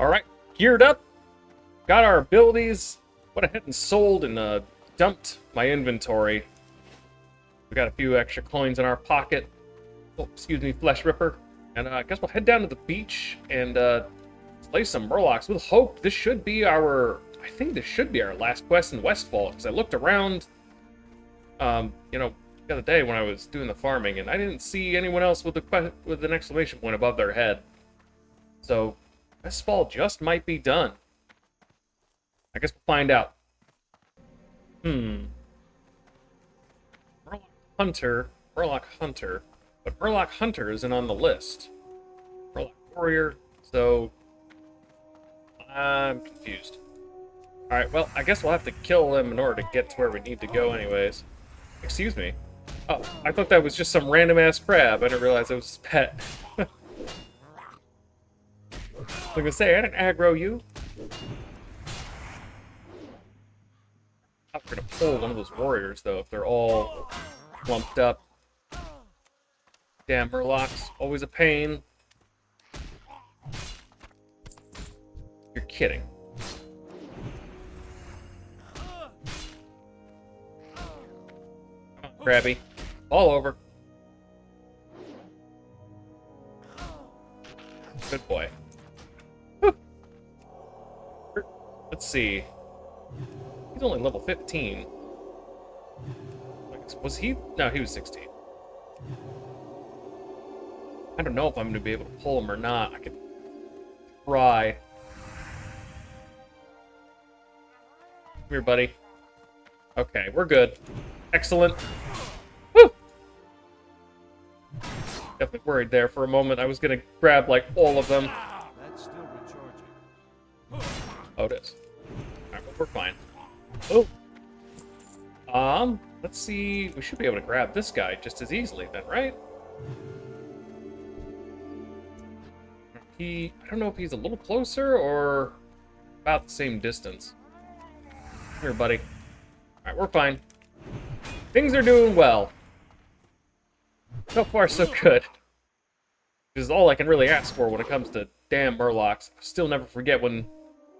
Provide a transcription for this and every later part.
Alright, geared up. Got our abilities. Went ahead and sold and dumped my inventory. We got a few extra coins in our pocket. Oh, excuse me, Flesh Ripper. And I guess we'll head down to the beach and slay some Murlocs with hope. This should be our... I think this should be our last quest in Westfall, because I looked around, you know, the other day when I was doing the farming, and I didn't see anyone else with an exclamation point above their head. So, Westfall just might be done. I guess we'll find out. Murloc Hunter, but Murloc Hunter isn't on the list. Murloc Warrior, so I'm confused. Alright, well, I guess we'll have to kill them in order to get to where we need to go anyways. Excuse me. Oh, I thought that was just some random-ass crab. I didn't realize it was his pet. I was gonna say, I didn't aggro you. I'm gonna pull one of those warriors, though, if they're all lumped up. Damn, Murlocs. Always a pain. You're kidding. Krabby. All over. Good boy. Whew. Let's see. He's only level 15. Was he? No, he was 16. I don't know if I'm going to be able to pull him or not. I could try. Come here, buddy. Okay, we're good. Excellent. Woo! Definitely worried there for a moment. I was gonna grab like all of them. That's still recharging. Oh, it is. Alright, well, we're fine. Oh. Let's see. We should be able to grab this guy just as easily then, right? I don't know if he's a little closer or about the same distance. Come here, buddy. Alright, we're fine. Things are doing well. So far, so good. Which is all I can really ask for when it comes to damn Murlocs. I'll still never forget when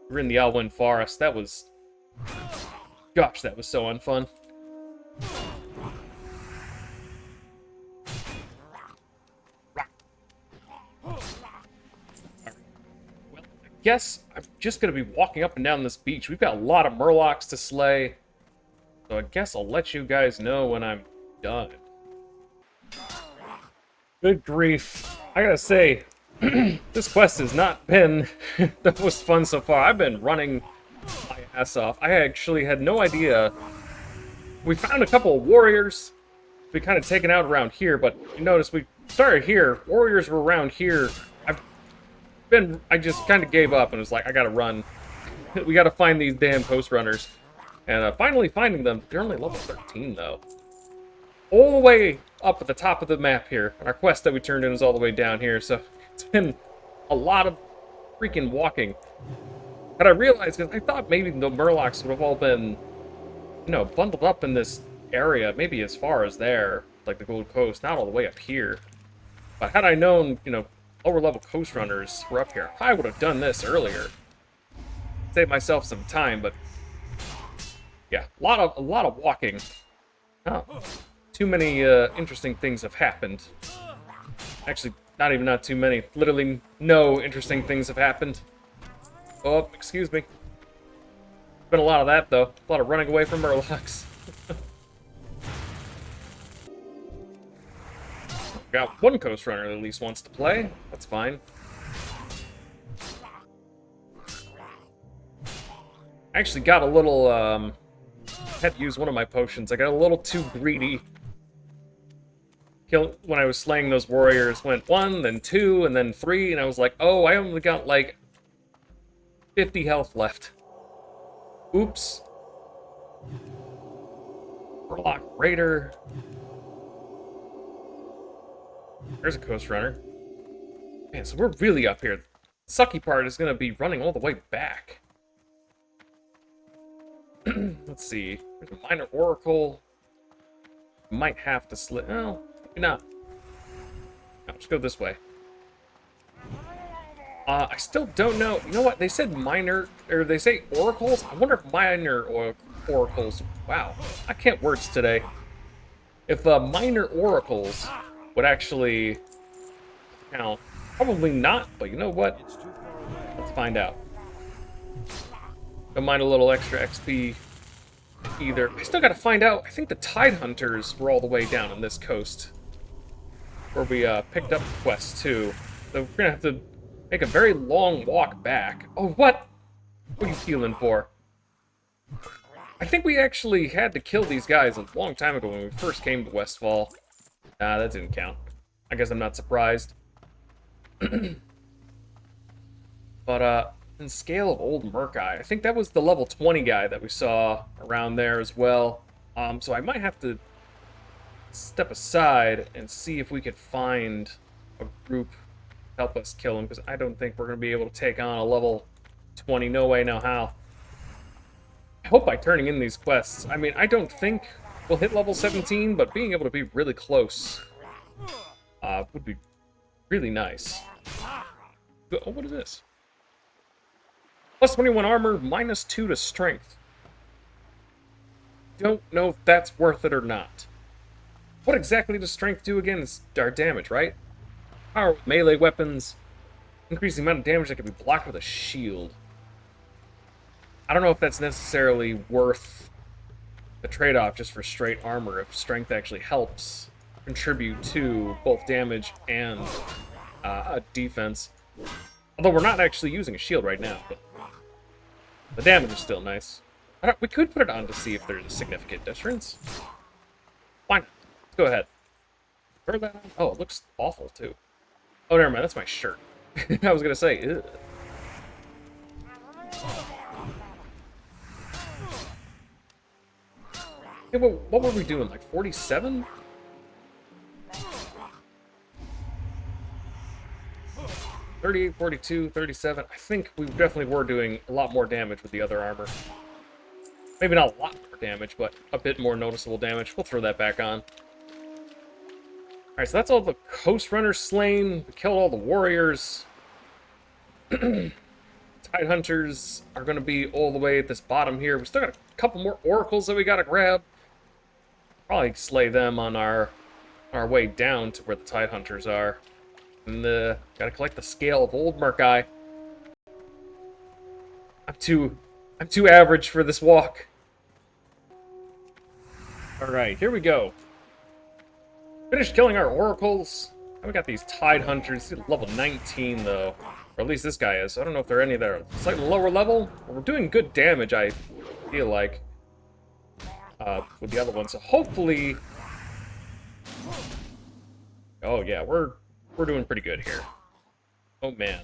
we were in the Alwyn Forest. That was... Gosh, that was so unfun. Well, I guess I'm just going to be walking up and down this beach. We've got a lot of Murlocs to slay. So I guess I'll let you guys know when I'm done. Good grief. I gotta say, this quest has not been the most fun so far. I've been running my ass off. I actually had no idea. We found a couple of warriors we kind of taken out around here, but you notice we started here. Warriors were around here. I just kind of gave up and was like, I gotta run. We gotta find these damn coast runners. And finally finding them. They're only level 13, though. All the way up at the top of the map here. Our quest that we turned in is all the way down here, so it's been a lot of freaking walking. But I realized, because I thought maybe the Murlocs would have all been, you know, bundled up in this area, maybe as far as there, like the Gold Coast, not all the way up here. But had I known, you know, lower level coast runners were up here, I would have done this earlier. Save myself some time, but yeah, a lot of walking. Oh, too many interesting things have happened. Actually, not too many. Literally no interesting things have happened. Oh, excuse me. Been a lot of that though. A lot of running away from Murlocs. Got one coast runner that at least wants to play. That's fine. I actually got a little had to use one of my potions. I got a little too greedy. When I was slaying those warriors, went 1, then 2, and then 3, and I was like, oh, I only got like 50 health left. Oops. Murloc Raider. There's a coast runner. Man, so we're really up here. The sucky part is going to be running all the way back. Let's see. There's a minor oracle. Might have to slip. Oh, maybe not. No, just go this way. I still don't know. You know what? They said minor, or they say oracles. I wonder if minor oracles. Wow, I can't words today. If minor oracles would actually count. Probably not, but you know what? It's too far away. Let's find out. Don't mind a little extra XP either. I still gotta find out. I think the Tide Hunters were all the way down on this coast. Where we picked up quests too. So we're gonna have to make a very long walk back. Oh, what? What are you feeling for? I think we actually had to kill these guys a long time ago when we first came to Westfall. Nah, that didn't count. I guess I'm not surprised. But, in Scale of Old Merkai, I think that was the level 20 guy that we saw around there as well. So I might have to step aside and see if we could find a group to help us kill him, because I don't think we're going to be able to take on a level 20. No way, no how. I hope by turning in these quests, I mean, I don't think we'll hit level 17, but being able to be really close would be really nice. Oh, what is this? Plus 21 armor, minus 2 to strength. Don't know if that's worth it or not. What exactly does strength do again? It's our damage, right? Power with melee weapons. Increase the amount of damage that can be blocked with a shield. I don't know if that's necessarily worth the trade-off just for straight armor, if strength actually helps contribute to both damage and defense. Although we're not actually using a shield right now, but the damage is still nice. We could put it on to see if there's a significant difference. Why not? Let's go ahead. Throw that on. Oh, it looks awful, too. Oh, never mind. That's my shirt. I was going to say, ugh. Hey, what were we doing? Like 47? $38, $42, $37. I think we definitely were doing a lot more damage with the other armor. Maybe not a lot more damage, but a bit more noticeable damage. We'll throw that back on. Alright, so that's all the Coast Runners slain. We killed all the warriors. Tide Hunters are going to be all the way at this bottom here. We still got a couple more oracles that we got to grab. Probably slay them on our way down to where the Tide Hunters are. And gotta collect the Scale of Old Merkai. I'm too average for this walk. Alright, here we go. Finished killing our oracles. And we got these Tide Hunters. Level 19 though. Or at least this guy is. I don't know if there are any that are slightly lower level. But we're doing good damage, I feel like. With the other one. So hopefully. Oh yeah, we're doing pretty good here. Oh man.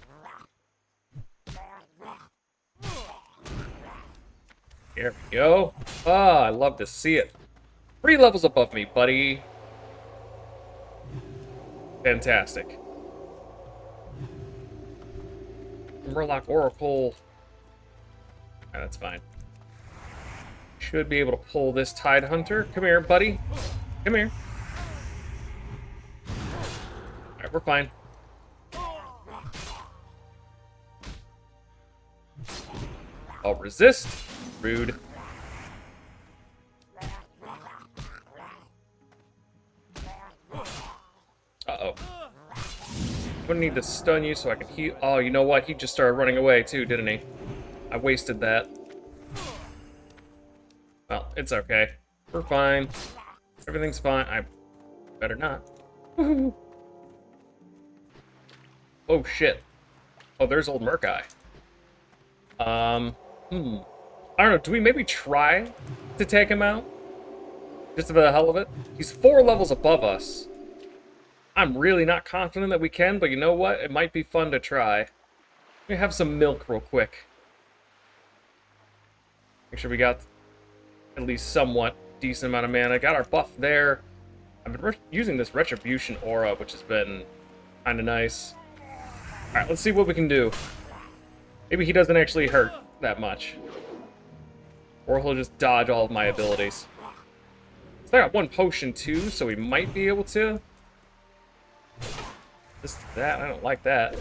There we go. Ah, I love to see it. 3 levels above me, buddy. Fantastic. Murloc Oracle. Ah, that's fine. Should be able to pull this Tide Hunter. Come here, buddy. Come here. Alright, we're fine. I'll resist. Rude. Uh-oh. I'm gonna need to stun you so I can heal. Oh, you know what? He just started running away too, didn't he? I wasted that. Well, it's okay. We're fine. Everything's fine. I better not. Oh, shit. Oh, there's old Merkai. I don't know. Do we maybe try to take him out? Just for the hell of it? He's 4 levels above us. I'm really not confident that we can, but you know what? It might be fun to try. Let me have some milk real quick. Make sure we got at least somewhat decent amount of mana. Got our buff there. I've been using this Retribution aura, which has been kind of nice. Alright, let's see what we can do. Maybe he doesn't actually hurt that much. Or he'll just dodge all of my abilities. So I got 1 potion too, so we might be able to. Just that, I don't like that.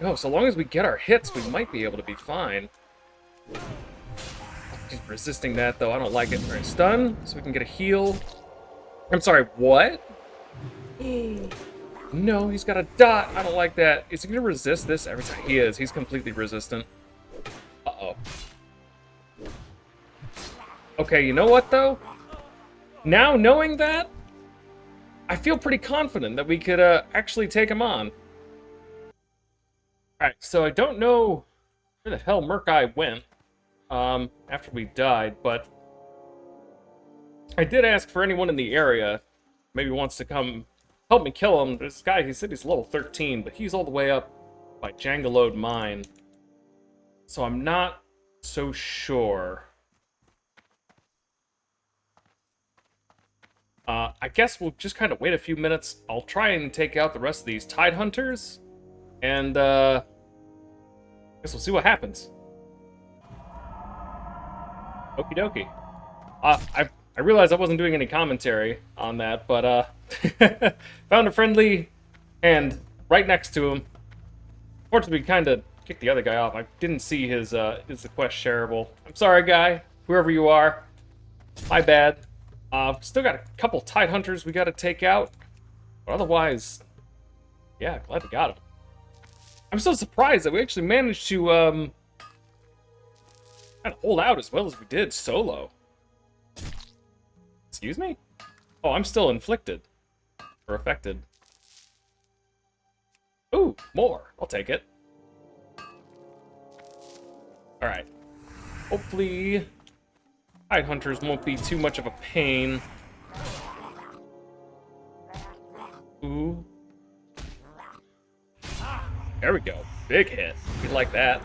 No, so long as we get our hits, we might be able to be fine. He's resisting that, though. I don't like it. All right, stun, so we can get a heal. I'm sorry, what? No, he's got a dot. I don't like that. Is he going to resist this every time? He is. He's completely resistant. Uh-oh. Okay, you know what, though? Now, knowing that, I feel pretty confident that we could actually take him on. Alright, so I don't know where the hell Merkai went after we died, but I did ask for anyone in the area maybe wants to come help me kill him. This guy, he said he's level 13, but he's all the way up by Jangalode Mine. So I'm not so sure. I guess we'll just kind of wait a few minutes. I'll try and take out the rest of these Tide Hunters. And, I guess we'll see what happens. Okie dokie. I realized I wasn't doing any commentary on that, but, found a friendly hand right next to him. Fortunately, kind of kicked the other guy off. I didn't see his the quest shareable. I'm sorry, guy. Whoever you are. My bad. Still got a couple Tide Hunters we gotta take out. But otherwise, yeah, glad we got him. I'm so surprised that we actually managed to, kind of hold out as well as we did solo. Excuse me? Oh, I'm still inflicted. Or affected. Ooh, more. I'll take it. Alright. Hopefully Tide Hunters won't be too much of a pain. Ooh. There we go. Big hit. We like that.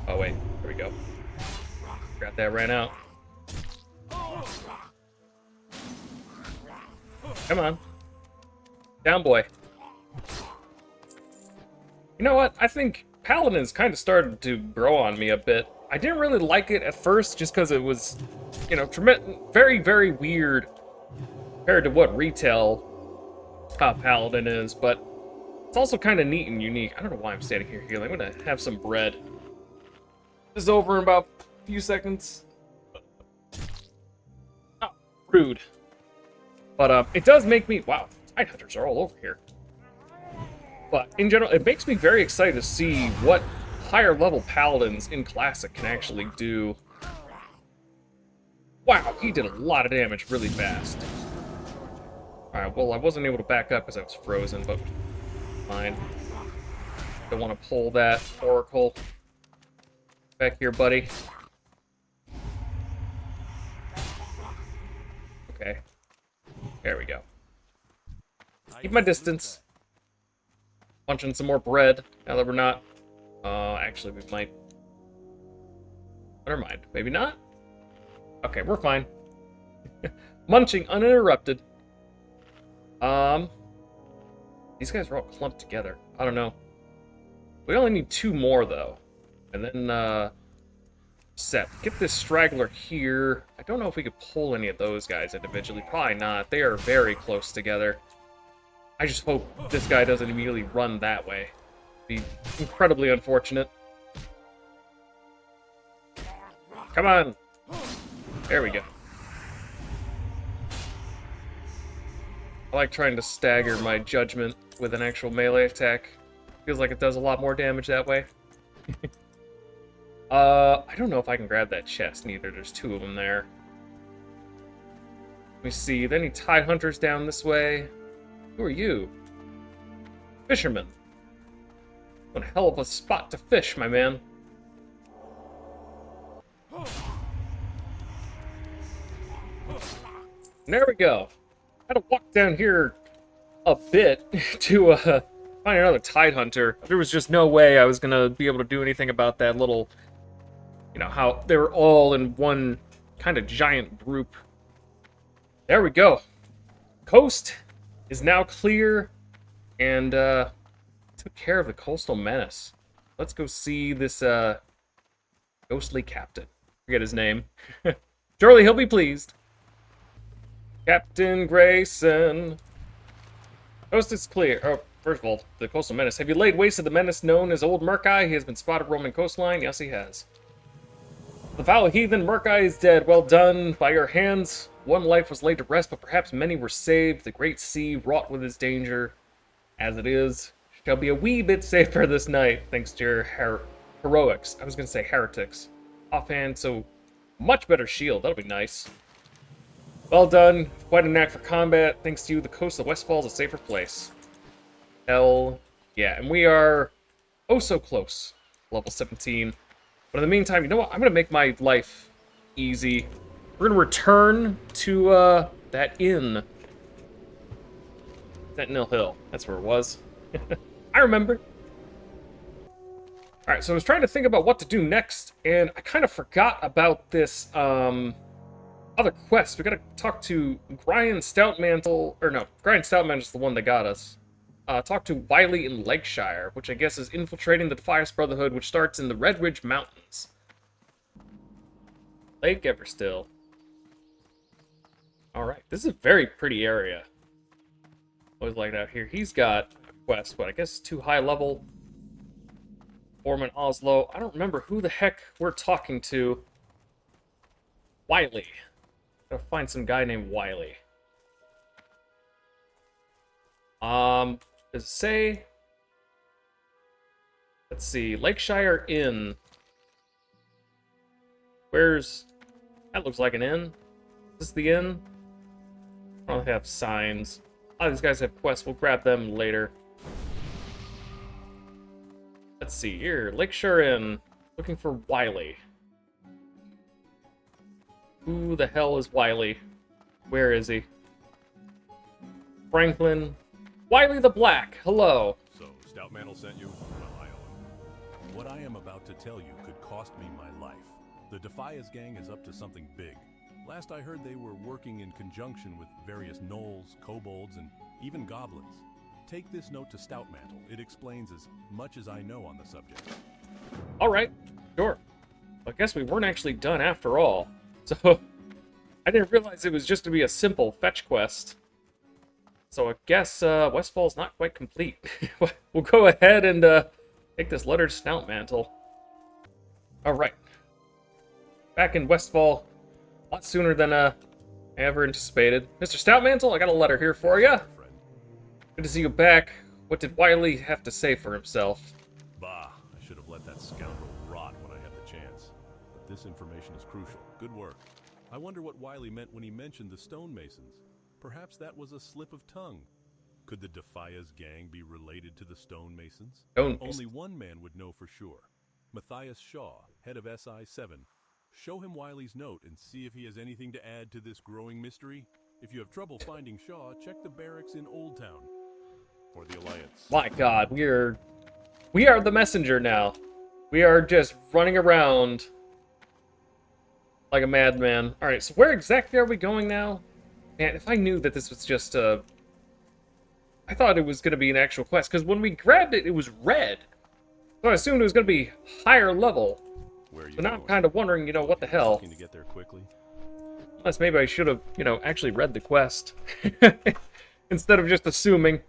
Oh, wait. There we go. Got that ran out. Come on. Down, boy. You know what? I think Paladin's kind of started to grow on me a bit. I didn't really like it at first just because it was, you know, very, very weird compared to what retail Paladin is, but it's also kind of neat and unique. I don't know why I'm standing here healing. I'm going to have some bread. This is over in about a few seconds. Oh, rude. But it does make me... Wow, Tide Hunters are all over here. But in general, it makes me very excited to see what higher level Paladins in Classic can actually do. Wow, he did a lot of damage really fast. Alright, well, I wasn't able to back up because I was frozen, but fine. Don't want to pull that Oracle. Back here, buddy. Okay. There we go. Keep my distance. Punching some more bread, now that we're not... actually, we might... Never mind. Maybe not? Okay, we're fine. Munching uninterrupted. These guys are all clumped together. I don't know. We only need 2 more, though. And then, set. Get this straggler here. I don't know if we could pull any of those guys individually. Probably not. They are very close together. I just hope this guy doesn't immediately run that way. It'd be incredibly unfortunate. Come on! There we go. I like trying to stagger my judgment with an actual melee attack. Feels like it does a lot more damage that way. I don't know if I can grab that chest, neither. There's 2 of them there. Let me see. Any Tide Hunters down this way? Who are you? Fisherman. What a hell of a spot to fish, my man. And there we go. I had to walk down here a bit to find another Tide Hunter. There was just no way I was gonna be able to do anything about that little, you know, how they were all in one kind of giant group. There we go. Coast is now clear, and took care of the coastal menace. Let's go see this ghostly captain. Forget his name. Surely he'll be pleased. Captain Grayson. Coast is clear. Oh, First of all, the coastal menace. Have you laid waste to the menace known as Old Murk-Eye? He has been spotted roaming coastline. Yes, he has. The foul heathen Murk-Eye is dead. Well done by your hands. One life was laid to rest, but perhaps many were saved. The great sea, wrought with its danger, as it is, shall be a wee bit safer this night, thanks to your heroics. I was going to say heretics. Offhand, so much better shield. That'll be nice. Well done. Quite a knack for combat. Thanks to you, the coast of Westfall is a safer place. Hell yeah. And we are oh so close. Level 17. But in the meantime, you know what? I'm going to make my life easy. We're going to return to that inn. Sentinel Hill. That's where it was. I remember. Alright, so I was trying to think about what to do next, and I kind of forgot about this other quest. We gotta talk to Brian Stoutmantle, or no, Brian Stoutmantle's the one that got us. Talk to Wiley in Lakeshire, which I guess is infiltrating the Defias Brotherhood, which starts in the Red Ridge Mountains. Lake Everstill. Alright, this is a very pretty area. Always like out here. He's got a quest, but I guess too high level. Foreman Oslo. I don't remember who the heck we're talking to. Wiley. Gotta find some guy named Wiley. Does it say? Let's see. Lakeshire Inn. Where's... That looks like an inn. Is this the inn? I don't have signs. A lot of these guys have quests. We'll grab them later. Let's see here. Lakeshire Inn. Looking for Wiley. Who the hell is Wiley? Where is he? Franklin. Wiley the Black. Hello. So, Stoutmantle sent you? Well, I owe him. What I am about to tell you could cost me my life. The Defias gang is up to something big. Last I heard they were working in conjunction with various gnolls, kobolds, and even goblins. Take this note to Stoutmantle. It explains as much as I know on the subject. Alright, sure. I guess we weren't actually done after all. So, I didn't realize it was just to be a simple fetch quest. So I guess Westfall's not quite complete. We'll go ahead and take this letter to Stoutmantle. Alright. Back in Westfall, a lot sooner than I ever anticipated. Mr. Stoutmantle, I got a letter here for you. Good to see you back. What did Wiley have to say for himself? Bah, I should have let that scoundrel rot when I had the chance. But this information is crucial. Good work. I wonder what Wiley meant when he mentioned the stonemasons. Perhaps that was a slip of tongue. Could the Defias gang be related to the stonemasons? Only one man would know for sure. Matthias Shaw, head of SI-7. Show him Wiley's note and see if he has anything to add to this growing mystery. If you have trouble finding Shaw, check the barracks in Old Town. For the Alliance. My god, we are the messenger now. We are just running around like a madman. Alright, so where exactly are we going now? Man, if I knew that this was just a... I thought it was going to be an actual quest, because when we grabbed it, it was red. So I assumed it was going to be higher level. Where are you So now I'm going? kind of wondering, you know, what the hell? Looking to get there quickly? Unless maybe I should have, you know, actually read the quest. Instead of just assuming.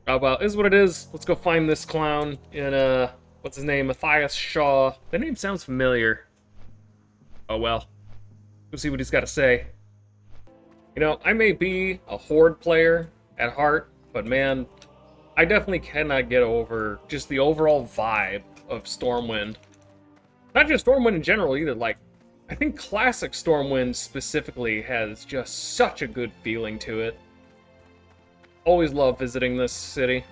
Oh, well, is what it is. Let's go find this clown in, what's his name? Matthias Shaw. The name sounds familiar. Oh, well. We'll see what he's got to say. You know, I may be a Horde player at heart, but man, I definitely cannot get over just the overall vibe of Stormwind. Not just Stormwind in general either, like, I think classic Stormwind specifically has just such a good feeling to it. Always love visiting this city.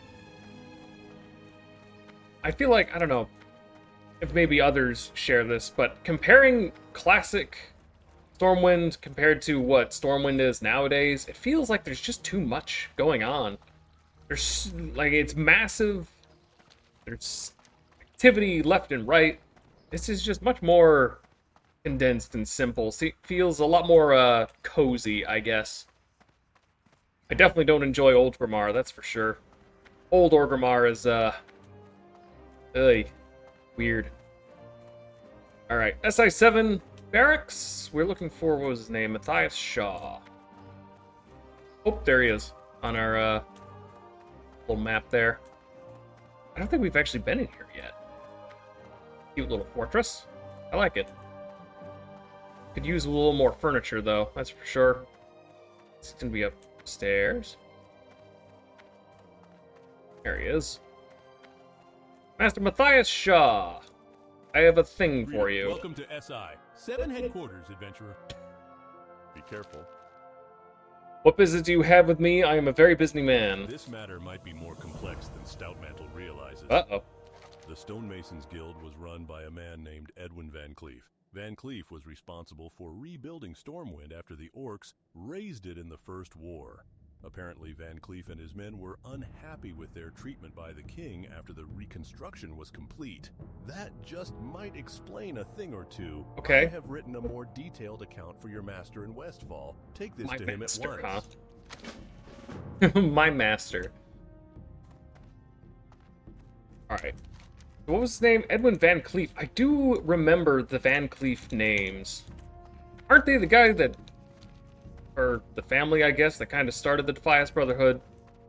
I feel like, I don't know if maybe others share this, but comparing classic Stormwind compared to what Stormwind is nowadays, it feels like there's just too much going on. There's, like, it's massive. There's activity left and right. This is just much more condensed and simple. See, feels a lot more cozy, I guess. I definitely don't enjoy Old Grimmar, that's for sure. Old Orgrimmar is weird. Alright, SI-7 Barracks. We're looking for, what was his name? Matthias Shaw. Oh, there he is. On our Little map there. I don't think we've actually been in here yet. Cute little fortress. I like it. Could use a little more furniture, though. That's for sure. It's gonna be upstairs. There he is. Master Matthias Shaw. I have a thing for you. Welcome to SI. 7 headquarters, adventurer. Be careful. What business do you have with me? I am a very busy man. This matter might be more complex than Stoutmantle realizes. Uh-oh. The Stonemasons Guild was run by a man named Edwin Van Cleef. Van Cleef was responsible for rebuilding Stormwind after the Orcs razed it in the First War. Apparently, Van Cleef and his men were unhappy with their treatment by the king after the reconstruction was complete. That just might explain a thing or two. Okay. I have written a more detailed account for your master in Westfall. Take this My to him master, at once. huh? My master. Alright. What was his name? Edwin Van Cleef. I do remember the Van Cleef names. Aren't they the guy that... or the family, I guess, that kind of started the Defias Brotherhood?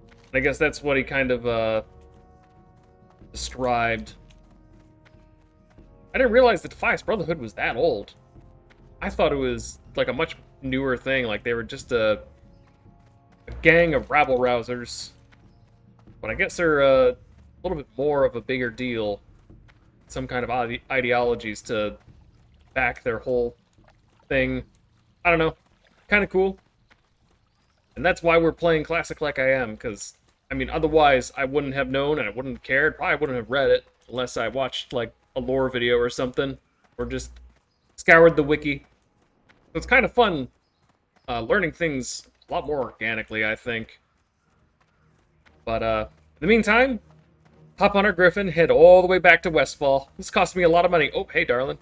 And I guess that's what he kind of, described. I didn't realize the Defias Brotherhood was that old. I thought it was, like, a much newer thing. Like, they were just a gang of rabble-rousers. But I guess they're, a little bit more of a bigger deal. Some kind of ideologies to back their whole thing. I don't know. Kind of cool. And that's why we're playing Classic like I am, because, I mean, otherwise I wouldn't have known and I wouldn't have cared. Probably wouldn't have read it unless I watched, like, a lore video or something, or just scoured the wiki. So it's kind of fun learning things a lot more organically, I think. But, in the meantime, hop on our Griffin, head all the way back to Westfall. This cost me a lot of money. Oh, hey, darling.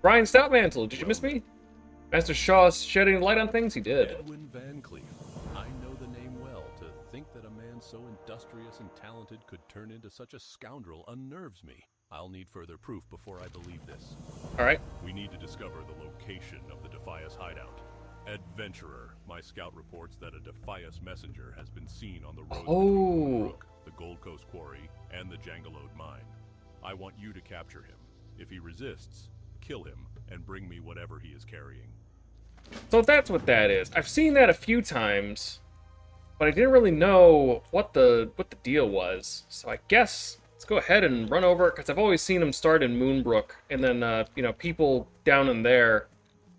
Brian Stoutmantle, did you miss me? Master Shaw shedding light on things? He did. Edwin Van Cleef. I know the name well. To think that a man so industrious and talented could turn into such a scoundrel unnerves me. I'll need further proof before I believe this. Alright. We need to discover the location of the Defias hideout. Adventurer, my scout reports that a Defias messenger has been seen on the road between Brook, the Gold Coast Quarry, and the Jangalode mine. I want you to capture him. If he resists, kill him and bring me whatever he is carrying. So that's what that is. I've seen that a few times, but I didn't really know what the deal was. So I guess let's go ahead and run over it, because I've always seen him start in Moonbrook, and then you know, people down in there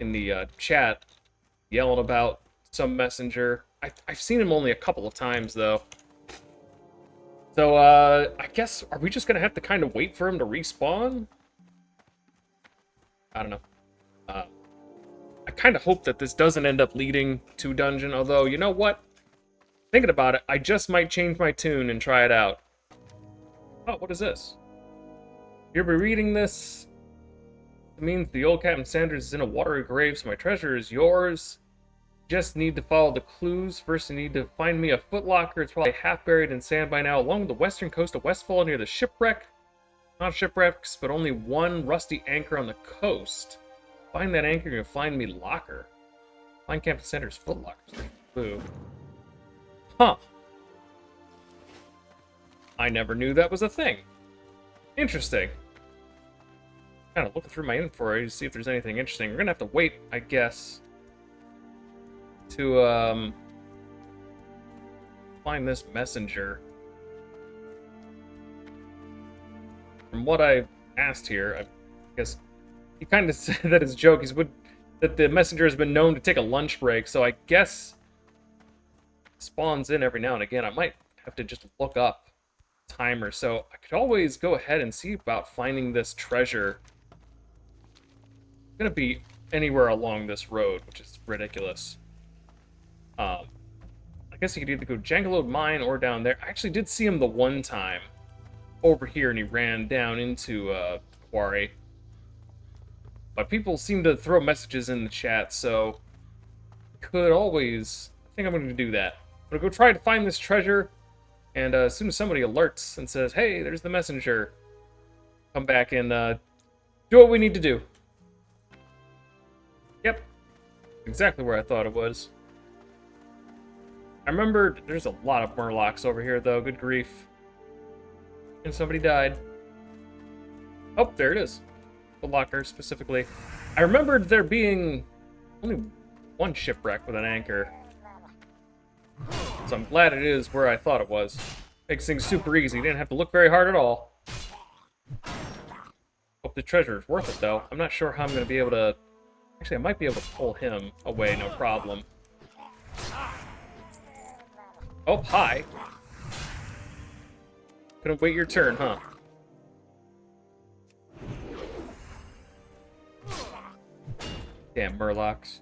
in the chat yelling about some messenger. I've seen him only a couple of times though. So I guess, are we just gonna have to kind of wait for him to respawn? I don't know. I kind of hope that this doesn't end up leading to dungeon, although, you know what? Thinking about it, I just might change my tune and try it out. Oh, what is this? You'll be reading this. It means the old Captain Sanders is in a watery grave, so my treasure is yours. Just need to follow the clues. First, you need to find me a footlocker. It's probably half buried in sand by now, along the western coast of Westfall near the shipwreck. Not shipwrecks, but only one rusty anchor on the coast. Find that anchor and you'll find me locker. Find Captain Sanders' footlocker. Clue. Huh. I never knew that was a thing. Interesting. Kind of looking through my inventory to see if there's anything interesting. We're gonna have to wait, I guess, to find this messenger. From what I asked here, I guess he kind of said that his joke is that the messenger has been known to take a lunch break, so I guess spawns in every now and again. I might have to just look up timer, so I could always go ahead and see about finding this treasure. It's gonna be anywhere along this road, which is ridiculous. I guess you could either go Jangalode Mine or down there. I actually did see him the one time over here, and he ran down into Quarry. But people seem to throw messages in the chat, so could always... I think I'm going to do that. I'm going to go try to find this treasure, and as soon as somebody alerts and says, hey, there's the messenger, come back and do what we need to do. Yep. Exactly where I thought it was. I remember there's a lot of Murlocs over here, though. Good grief. And somebody died. Oh, there it is. The locker, specifically. I remembered there being only one shipwreck with an anchor. So I'm glad it is where I thought it was. Makes things super easy. Didn't have to look very hard at all. Hope the treasure is worth it, though. I'm not sure how I'm going to be able to... Actually, I might be able to pull him away, no problem. Oh, hi. Couldn't wait your turn, huh? Damn Murlocs.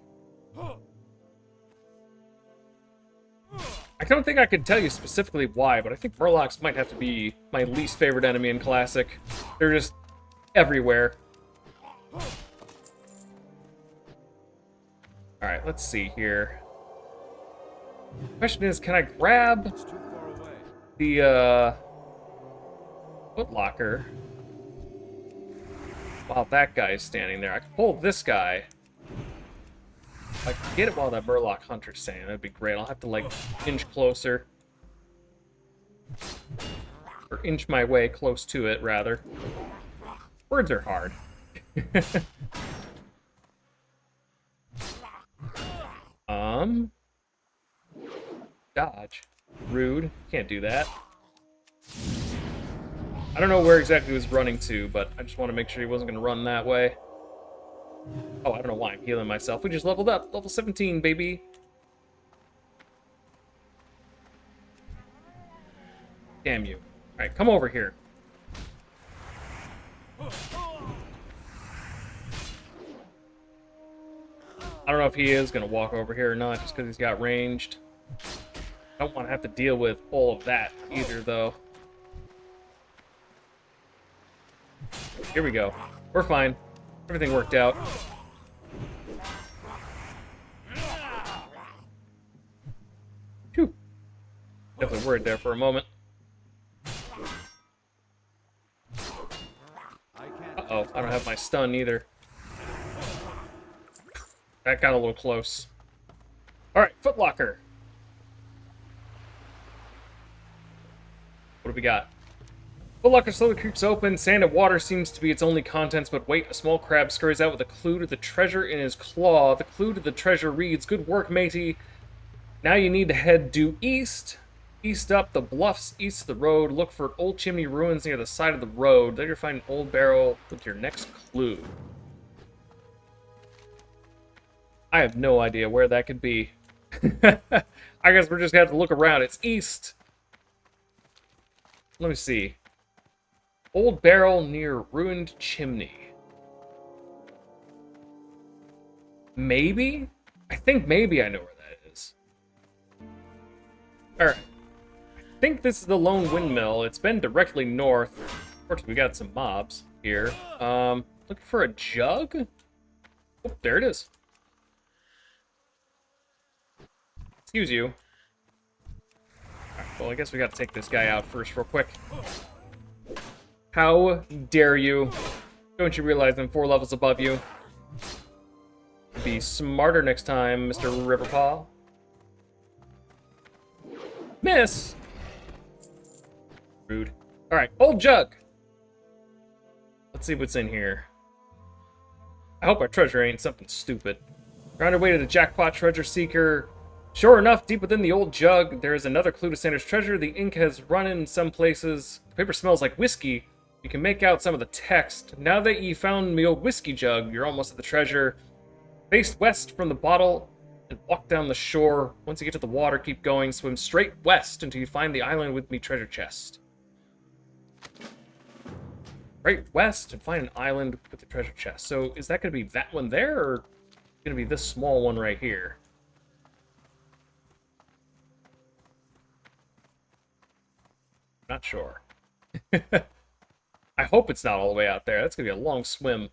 I don't think I could tell you specifically why, but I think Murlocs might have to be my least favorite enemy in Classic. They're just everywhere. Alright, let's see here. Question is, can I grab It's too far away. the, footlocker while that guy is standing there? I can pull this guy. If I can get it while that Murloc Hunter's standing, that'd be great. I'll have to, like, inch closer. Or inch my way close to it, rather. Words are hard. Dodge. Rude. Can't do that. I don't know where exactly he was running to, but I just want to make sure he wasn't going to run that way. Oh, I don't know why I'm healing myself. We just leveled up. Level 17, baby. Damn you. Alright, come over here. I don't know if he is going to walk over here or not, just because he's got ranged. I don't want to have to deal with all of that either, though. Here we go. We're fine. Everything worked out. Phew. Definitely worried there for a moment. Uh-oh, I don't have my stun either. That got a little close. Alright, footlocker. What do we got? Footlocker slowly creeps open. Sand and water seems to be its only contents, but wait, a small crab scurries out with a clue to the treasure in his claw. The clue to the treasure reads, "Good work, matey. Now you need to head due east. East up the bluffs, east of the road. Look for old chimney ruins near the side of the road. There you'll find an old barrel with your next clue." I have no idea where that could be. I guess we're just gonna have to look around. It's east. Let me see. Old barrel near ruined chimney. Maybe? I think maybe I know where that is. Alright. I think this is the lone windmill. It's been directly north. Of course, we got some mobs here. Looking for a jug? Oh, there it is. Excuse you. Alright, well, I guess we gotta take this guy out first real quick. How dare you? Don't you realize I'm 4 levels above you? Be smarter next time, Mr. Riverpaw. Miss! Rude. Alright, old jug! Let's see what's in here. I hope our treasure ain't something stupid. We're on our way to the jackpot treasure seeker. Sure enough, deep within the old jug, there is another clue to Sandra's treasure. The ink has run in some places. The paper smells like whiskey. You can make out some of the text. Now that you found the old whiskey jug, you're almost at the treasure. Face west from the bottle and walk down the shore. Once you get to the water, keep going. Swim straight west until you find the island with me treasure chest. Right west and find an island with the treasure chest. So is that going to be that one there, or going to be this small one right here? Not sure. I hope it's not all the way out there. That's going to be a long swim.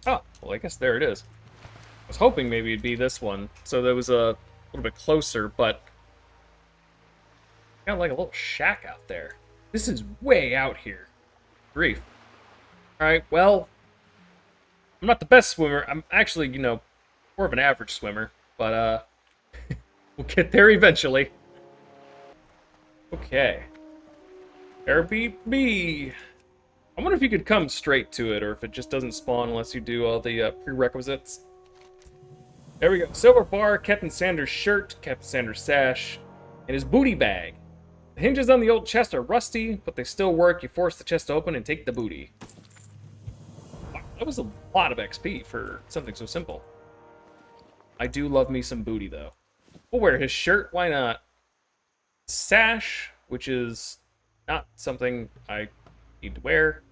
Oh, well, I guess there it is. I was hoping maybe it'd be this one, so that was a little bit closer, but got like a little shack out there. This is way out here. Grief. Alright, well, I'm not the best swimmer. I'm actually, you know, more of an average swimmer, but, We'll get there eventually. Okay. Airbnb. I wonder if you could come straight to it, or if it just doesn't spawn unless you do all the prerequisites. There we go. Silver bar, Captain Sanders' shirt, Captain Sanders' sash, and his booty bag. The hinges on the old chest are rusty, but they still work. You force the chest open and take the booty. Wow, that was a lot of XP for something so simple. I do love me some booty, though. We'll wear his shirt, why not? Sash, which is not something I need to wear.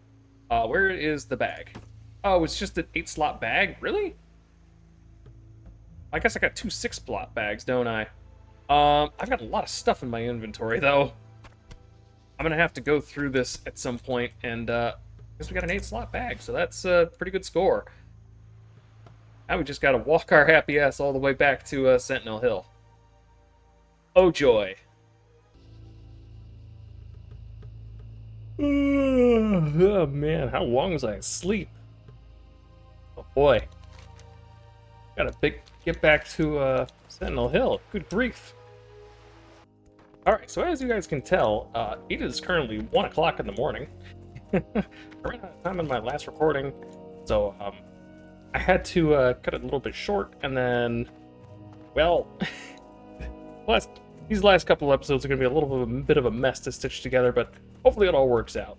Where is the bag? Oh, it's just an 8-slot bag? Really? I guess I got 2 6-slot bags, don't I? I've got a lot of stuff in my inventory, though. I'm gonna have to go through this at some point, and I guess we got an 8-slot bag, so that's a pretty good score. Now we just gotta walk our happy ass all the way back to Sentinel Hill. Oh joy. Oh man, how long was I asleep? Oh boy. Gotta get back to Sentinel Hill. Good grief. Alright, so as you guys can tell, it is currently 1 o'clock in the morning. I ran out of time in my last recording, so I had to cut it a little bit short, and then, well, these last couple of episodes are going to be a bit of a mess to stitch together, but hopefully it all works out.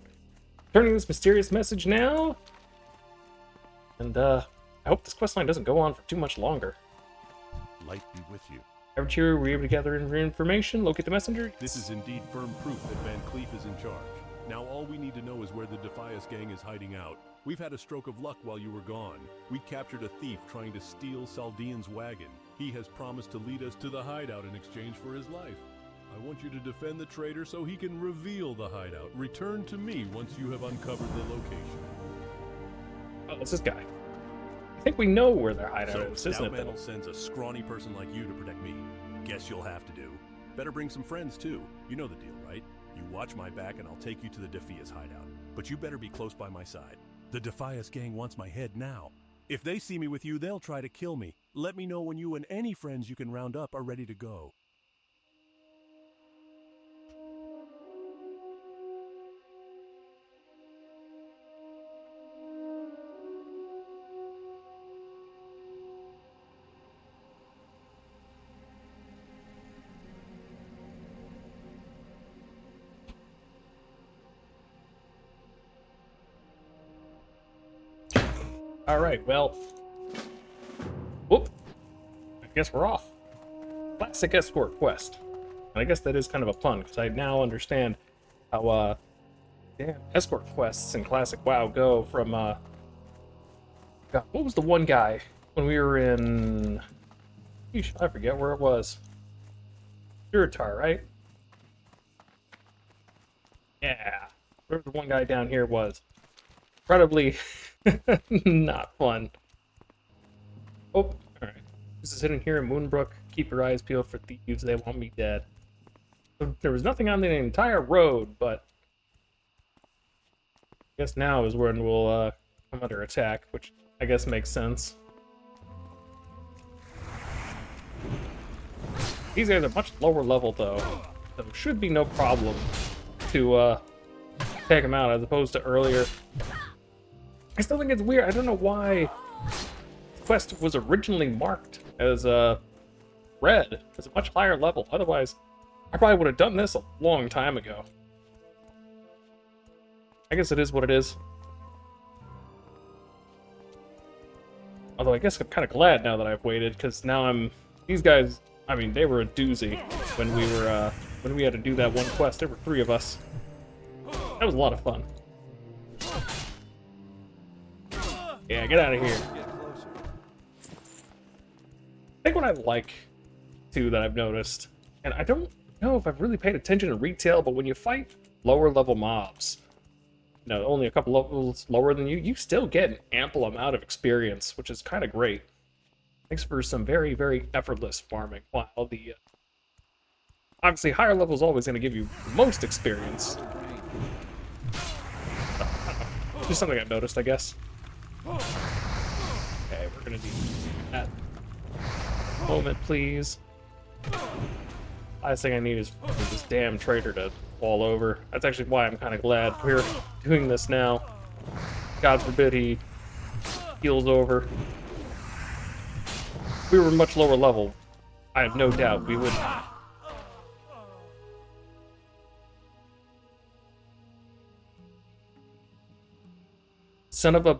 Turning this mysterious message now, and I hope this questline doesn't go on for too much longer. Light be with you. Every were able to gather information, locate the messenger. This is indeed firm proof that Van Cleef is in charge. Now all we need to know is where the Defias gang is hiding out. We've had a stroke of luck while you were gone. We captured a thief trying to steal Saldean's wagon. He has promised to lead us to the hideout in exchange for his life. I want you to defend the traitor so he can reveal the hideout. Return to me once you have uncovered the location. Oh, it's this guy. I think we know where their hideout is, isn't it? Stout sends a scrawny person like you to protect me. Guess you'll have to do. Better bring some friends too. You know the deal, right? You watch my back and I'll take you to the Defias hideout. But you better be close by my side. The Defias gang wants my head now. If they see me with you, they'll try to kill me. Let me know when you and any friends you can round up are ready to go. Alright, well... Whoop! I guess we're off. Classic escort quest. And I guess that is kind of a pun, because I now understand how, escort quests in classic WoW go from, God, what was the one guy when we were in... Yeesh, I forget where it was. Duratar, right? Yeah. Wherever the one guy down here was. Incredibly... not fun. Oh, alright. This is hidden here in Moonbrook. Keep your eyes peeled for thieves. They want me dead. So there was nothing on the entire road, but I guess now is when we'll come under attack, which I guess makes sense. These guys are much lower level though, so it should be no problem to take them out as opposed to earlier. I still think it's weird. I don't know why the quest was originally marked as red, as a much higher level. Otherwise, I probably would have done this a long time ago. I guess it is what it is. Although I guess I'm kind of glad now that I've waited, because now these guys, I mean, they were a doozy when we had to do that one quest. There were 3 of us. That was a lot of fun. Yeah, get out of here. I think what I like, too, that I've noticed, and I don't know if I've really paid attention in retail, but when you fight lower level mobs, you know, only a couple levels lower than you, you still get an ample amount of experience, which is kind of great. Makes for some very, very effortless farming, while the obviously higher level is always going to give you the most experience. Just something I've noticed, I guess. Okay, we're gonna need that moment, please. Last thing I need is for this damn traitor to fall over. That's actually why I'm kind of glad we're doing this now. God forbid he heals over. If we were much lower level, I have no doubt we would. Son of a...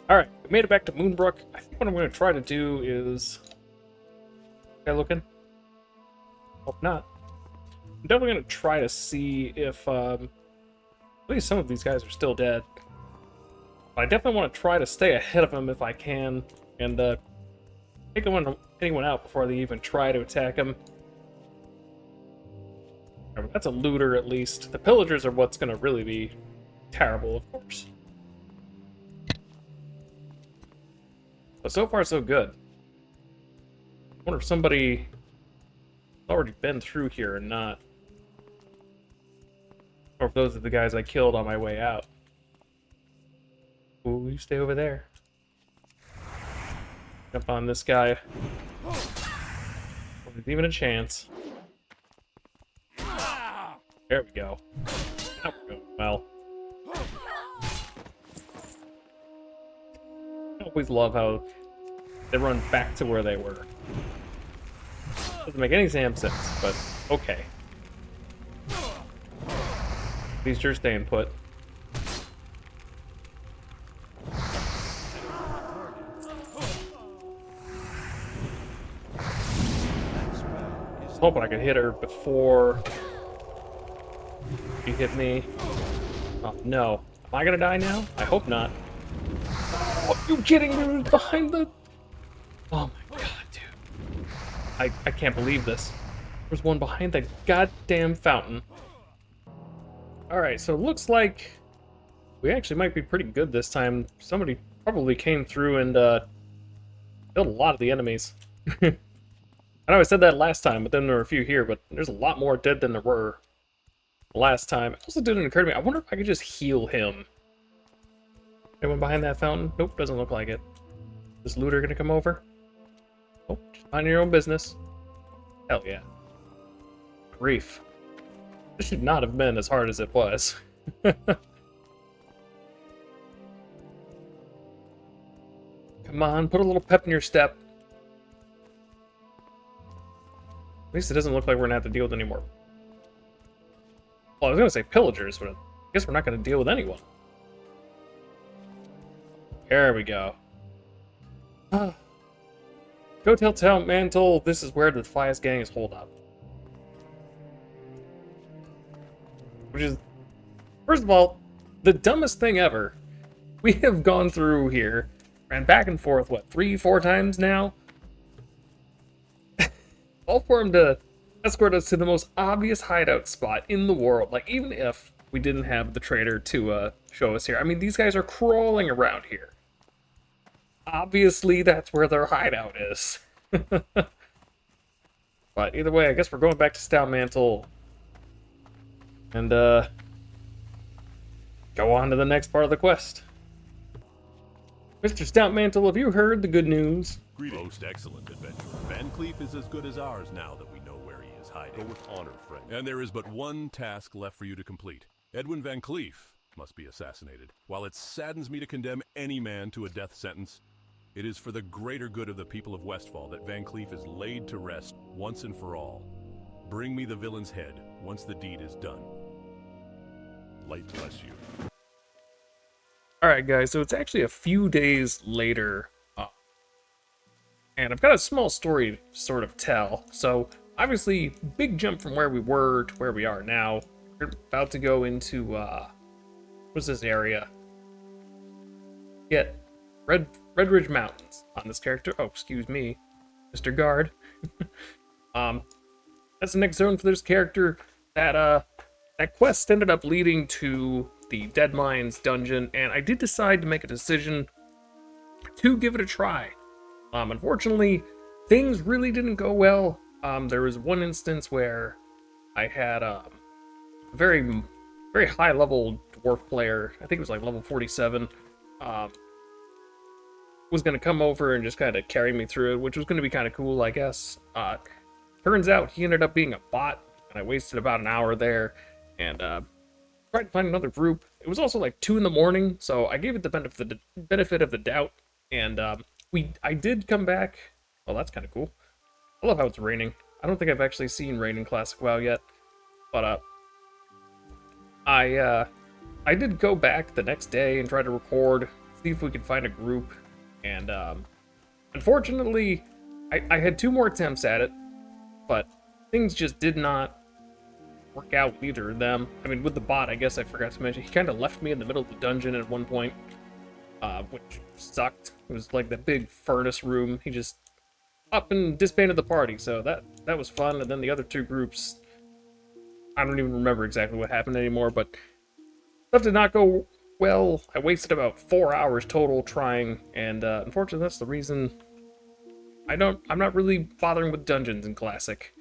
Alright, we made it back to Moonbrook. I think what I'm going to try to do is... Okay, looking? Hope not. I'm definitely going to try to see if, at least some of these guys are still dead. But I definitely want to try to stay ahead of them if I can, and, take anyone out before they even try to attack him. That's a looter, at least. The pillagers are what's going to really be terrible, of course. But so far, so good. I wonder if somebody has already been through here or not. Or if those are the guys I killed on my way out. Ooh, you stay over there. Jump on this guy. There's even a chance. There we go. Now we're going well. I always love how they run back to where they were. Doesn't make any damn sense, but okay. At least you're staying put. I was hoping I could hit her before she hit me. Oh, no. Am I gonna die now? I hope not. Are you kidding me? Behind the... Oh my god, dude. I can't believe this. There's one behind the goddamn fountain. Alright, so it looks like we actually might be pretty good this time. Somebody probably came through and killed a lot of the enemies. I know I said that last time, but then there were a few here, but there's a lot more dead than there were last time. It also didn't occur to me, I wonder if I could just heal him. Anyone behind that fountain? Nope, doesn't look like it. Is looter gonna come over? Oh, just mind your own business. Hell yeah. Grief. This should not have been as hard as it was. Come on, put a little pep in your step. At least it doesn't look like we're gonna have to deal with any more. Well, I was gonna say pillagers, but I guess we're not gonna deal with anyone. There we go. Go tell Mantle this is where the Defias gang is holed up. Which is, first of all, the dumbest thing ever. We have gone through here, ran back and forth, what, 3-4 times now? All for him to escort us to the most obvious hideout spot in the world. Like, even if we didn't have the traitor to show us here. I mean, these guys are crawling around here. Obviously, that's where their hideout is. But either way, I guess we're going back to Stout Mantle. And, go on to the next part of the quest. Mr. Stout Mantle, have you heard the good news? Greetings. Most excellent, adventurer. Van Cleef is as good as ours now that we know where he is hiding. Go with honor, friend. And there is but one task left for you to complete. Edwin Van Cleef must be assassinated. While it saddens me to condemn any man to a death sentence, it is for the greater good of the people of Westfall that Van Cleef is laid to rest once and for all. Bring me the villain's head once the deed is done. Light bless you. Alright guys, so it's actually a few days later, and I've got a small story to sort of tell. So, obviously, big jump from where we were to where we are now. We're about to go into, what's this area? Get Red Ridge Mountains on this character. Oh, excuse me, Mr. Guard. That's the next zone for this character. That quest ended up leading to the Dead Mines dungeon, and I did decide to make a decision to give it a try. Unfortunately, things really didn't go well. There was one instance where I had a very high level dwarf player, I think it was like level 47, was going to come over and just kind of carry me through it, which was going to be kind of cool, I guess. turns out he ended up being a bot, and I wasted about an hour there, and tried to find another group. It was also like 2 in the morning, so I gave it the benefit of the doubt, and I did come back. Well, that's kind of cool. I love how it's raining. I don't think I've actually seen rain in Classic WoW yet, but I did go back the next day and try to record, see if we could find a group, and unfortunately, I had 2 more attempts at it, but things just did not work out with either of them. I mean, with the bot, I guess I forgot to mention, he kind of left me in the middle of the dungeon at one point, which sucked. It was like the big furnace room. He just up and disbanded the party, so that was fun. And then the other 2 groups, I don't even remember exactly what happened anymore, but stuff did not go well. I wasted about 4 hours total trying, and unfortunately, that's the reason I'm not really bothering with dungeons in Classic.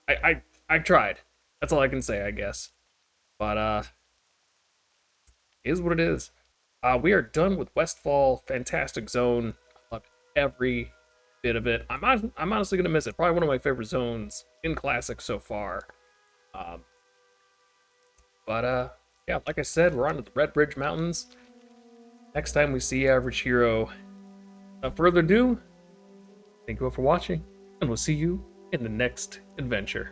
I tried. That's all I can say, I guess. But it is what it is. We are done with Westfall. Fantastic zone. I love every bit of it. I'm honestly gonna miss it. Probably one of my favorite zones in Classic so far. Yeah, like I said, we're on to the Red Bridge Mountains. Next time we see Average Hero. Without further ado, thank you all for watching, and we'll see you in the next adventure.